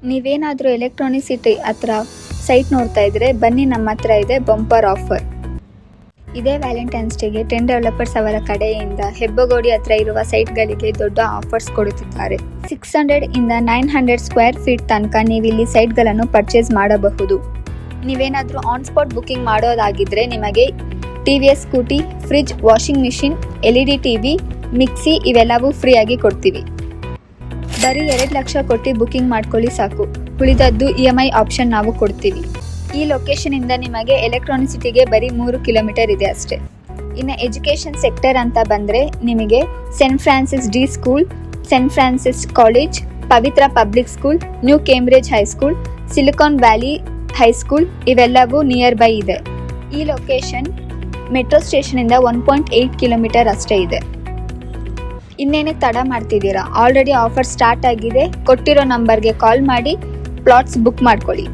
ನೀವೇನಾದರೂ electronic city ಹತ್ರ site ನೋಡ್ತಾ ಇದ್ರೆ ಬನ್ನಿ, ನಮ್ಮ ಹತ್ರ ಇದೆ ಬಂಪರ್ ಆಫರ್. ಇದೇ ವ್ಯಾಲೆಂಟೈನ್ಸ್ ಡೇಗೆ 10 ಡೆವಲಪರ್ಸ್ ಅವರ ಕಡೆಯಿಂದ ಹೆಬ್ಬಗೋಡಿ ಹತ್ರ ಇರುವ ಸೈಟ್ಗಳಿಗೆ ದೊಡ್ಡ ಆಫರ್ಸ್ ಕೊಡುತ್ತಿದ್ದಾರೆ. 600 ಇಂದ 900 ಸ್ಕ್ವೇರ್ ಫೀಟ್ ತನಕ ನೀವಿಲ್ಲಿ ಸೈಟ್ಗಳನ್ನು ಪರ್ಚೇಸ್ ಮಾಡಬಹುದು. ನೀವೇನಾದರೂ ಆನ್ ಸ್ಪಾಟ್ ಬುಕ್ಕಿಂಗ್ ಮಾಡೋದಾಗಿದ್ರೆ ನಿಮಗೆ TVS scooty, fridge, washing machine, LED TV, mixie ಇವೆಲ್ಲವೂ ಫ್ರೀ ಆಗಿ ಕೊಡ್ತೀವಿ. ಬರೀ 2 ಲಕ್ಷ ಕೊಟ್ಟು ಬುಕ್ಕಿಂಗ್ ಮಾಡ್ಕೊಳ್ಳಿ ಸಾಕು. ಉಳಿದದ್ದು EMI ಆಪ್ಷನ್ ನಾವು ಕೊಡ್ತೀವಿ. ಈ ಲೊಕೇಶನ್ ಇಂದ ನಿಮಗೆ ಎಲೆಕ್ಟ್ರಾನಿಕ್ ಸಿಟಿಗೆ ಬರೀ 3 ಕಿಲೋಮೀಟರ್ ಇದೆ ಅಷ್ಟೇ. ಇನ್ನು ಎಜುಕೇಷನ್ ಸೆಕ್ಟರ್ ಅಂತ ಬಂದರೆ ನಿಮಗೆ Saint Francis de school, Saint Francis college, Pavitra public school, New Cambridge high school, Silicon Valley high school ಇವೆಲ್ಲವೂ ನಿಯರ್ ಬೈ ಇದೆ. ಈ ಲೊಕೇಶನ್ ಮೆಟ್ರೋ ಸ್ಟೇಷನಿಂದ 1.8 ಕಿಲೋಮೀಟರ್ ಅಷ್ಟೇ ಇದೆ. ಇನ್ನೇನೇ ತಡ ಮಾಡ್ತಿದ್ದೀರಾ? ಆಲ್ರೆಡಿ ಆಫರ್ ಸ್ಟಾರ್ಟ್ ಆಗಿದೆ. ಕೊಟ್ಟಿರೋ ನಂಬರ್ಗೆ ಕಾಲ್ ಮಾಡಿ ಪ್ಲಾಟ್ಸ್ ಬುಕ್ ಮಾಡ್ಕೊಳ್ಳಿ.